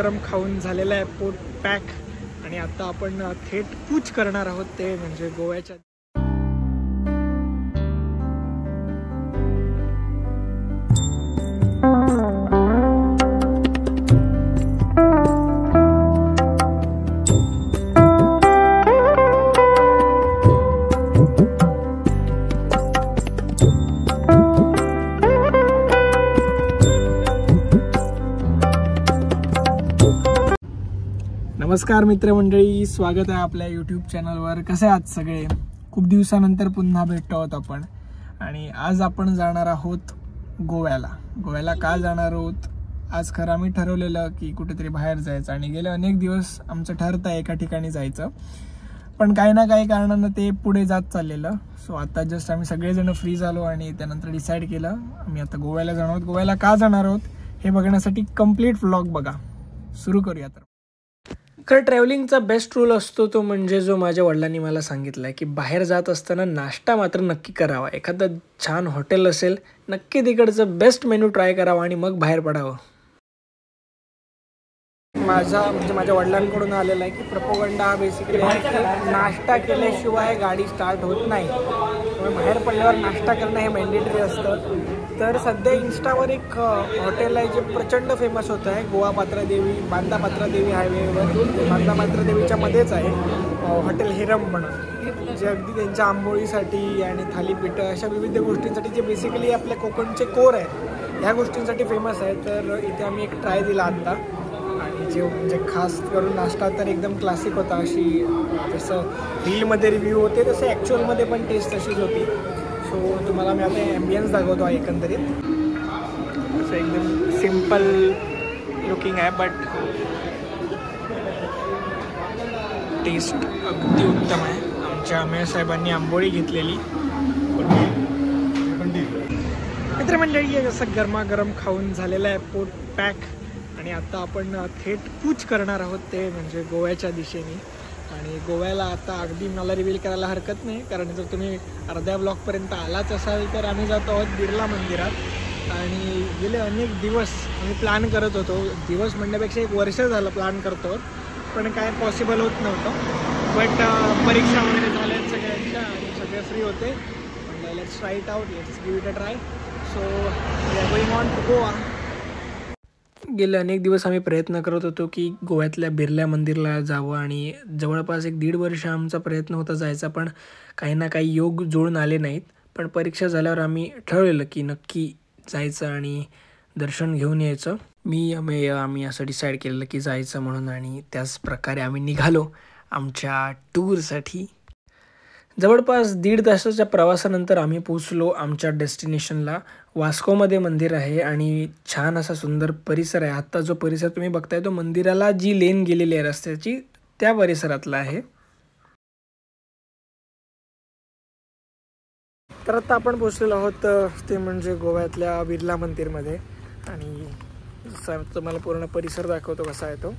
गरम खाऊन झालेला आहे पोट पॅक आणि आता आपण थेट कूच करणार आहोत ते म्हणजे गोव्याच्या. नमस्कार मित्रमंडळी, स्वागत आहे आपल्या यूट्यूब चॅनलवर. कसे आहात सगळे? खूप दिवसानंतर पुन्हा भेटतो आहोत आपण आणि आज आपण जाणार आहोत गोव्याला. का जाणार आहोत? आज खरं आम्ही ठरवलेलं की कुठेतरी बाहेर जायचं आणि गेले अनेक दिवस आमचं ठरतं एका ठिकाणी जायचं, पण काही ना काही कारणानं ते पुढे जात चाललेलं. सो आता जस्ट आम्ही सगळेजण फ्री झालो आणि त्यानंतर डिसाईड केलं आम्ही आता गोव्याला जाणार आहोत. गोव्याला का जाणार आहोत हे बघण्यासाठी कंप्लीट व्लॉग बघा. सुरू करूया. तर खरं ट्रॅव्हलिंगचा बेस्ट रूल असतो तो म्हणजे जो माझ्या वडिलांनी मला सांगितला आहे की बाहेर जात असताना नाश्ता मात्र नक्की करावा. एखादं छान हॉटेल असेल नक्की तिकडचं बेस्ट मेनू ट्राय करावा आणि मग बाहेर पडावं. माझ्या वडिलांकडून आलेला आहे की प्रोपोगंडा हा बेसिकली आहे की नाश्ता केल्याशिवाय गाडी स्टार्ट होत नाही, त्यामुळे बाहेर पडल्यावर नाश्ता करणं हे मॅन्डेटरी असतं. तर सध्या इन्स्टावर एक हॉटेल आहे जे प्रचंड फेमस होतं आहे, गोवा पात्रादेवी बांदा पात्रादेवी हायवेवर बांदा पात्रादेवीच्या मध्येच आहे हॉटेल हिरम म्हणून, जे अगदी त्यांच्या आंबोळीसाठी आणि थालीपीठं अशा विविध गोष्टींसाठी जे बेसिकली आपल्या कोकणचे कोर आहेत ह्या गोष्टींसाठी फेमस आहे. तर इथे आम्ही एक ट्राय दिला आत्ता आणि जे खास करून नाश्ता तर एकदम क्लासिक होता. अशी जसं रीलमध्ये रिव्ह्यू होते तसे ॲक्च्युअलमध्ये पण टेस्ट तशीच होती. सो तुम्हाला मी आता ॲम्बियन्स दाखवतो आहे. एकंदरीत असं एकदम सिम्पल लुकिंग आहे बट टेस्ट अगदी उत्तम आहे. आमच्या अमेय साहेबांनी आंबोळी घेतलेली. मित्रमंडळी जसं गरमागरम खाऊन झालेलं आहे पोट पॅक आणि आता आपण थेट कूच करणार आहोत ते म्हणजे गोव्याच्या दिशेने. आणि गोव्याला आता अगदी मला रिव्हील करायला हरकत नाही, कारण जर तुम्ही अर्ध्या ब्लॉकपर्यंत आलाच असाल तर आम्ही जातो आहोत बिर्ला मंदिरात. आणि गेले अनेक दिवस आम्ही प्लॅन करत होतो, दिवस म्हणण्यापेक्षा एक वर्ष झालं प्लॅन करतो, पण काय पॉसिबल होत नव्हतं. बट परीक्षा वगैरे झाल्यात सगळ्यांच्या आणि सगळे फ्री होते. म्हणजे let's try it out, let's give it a try. So we are going on to Goa. गेले अनेक दिवस आम्ही प्रयत्न करत होतो की गोव्यातल्या बिर्ला मंदिरला जावं आणि जवळपास 1-1.5 वर्ष आमचा प्रयत्न होता जायचा, पण काही ना काही योग जुळून आले नाहीत. पण परीक्षा झाल्यावर आम्ही ठरवलेलं की नक्की जायचं आणि दर्शन घेऊन यायचं. आम्ही असं डिसाईड केलेलं की जायचं म्हणून आणि त्याच प्रकारे आम्ही निघालो आमच्या टूरसाठी. जवळपास 1.5 तासाच्या प्रवासानंतर आम्ही पोचलो आमच्या डेस्टिनेशनला. वास्कोमध्ये मंदिर आहे आणि छान असा सुंदर परिसर आहे. आत्ता जो परिसर तुम्ही बघताय तो मंदिराला जी लेन गेलेली आहे रस्त्याची त्या परिसरातला आहे. तर आता आपण पोचलेलो आहोत ते म्हणजे गोव्यातल्या बिर्ला मंदिरमध्ये आणि तुम्हाला पूर्ण परिसर दाखवतो कसा आहे तो.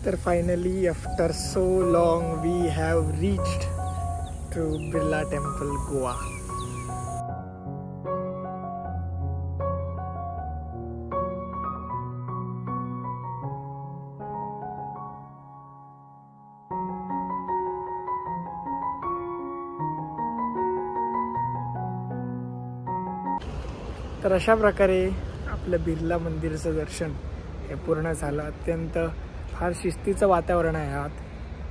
तर finally after so long we have reached to Birla temple Goa. तर अशा प्रकारे आपलं बिर्ला मंदिरचं दर्शन हे पूर्ण झालं. अत्यंत फार शिस्तीचं वातावरण आहे. आत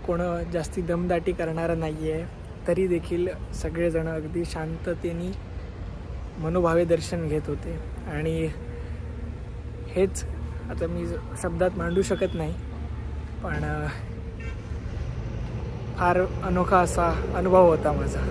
कोण जास्ती दमदाटी करणारं नाही आहे, तरी देखील सगळेजण अगदी शांततेने मनोभावे दर्शन घेत होते. आणि हेच आता मी शब्दात मांडू शकत नाही, पण फार अनोखा असा अनुभव होता माझा.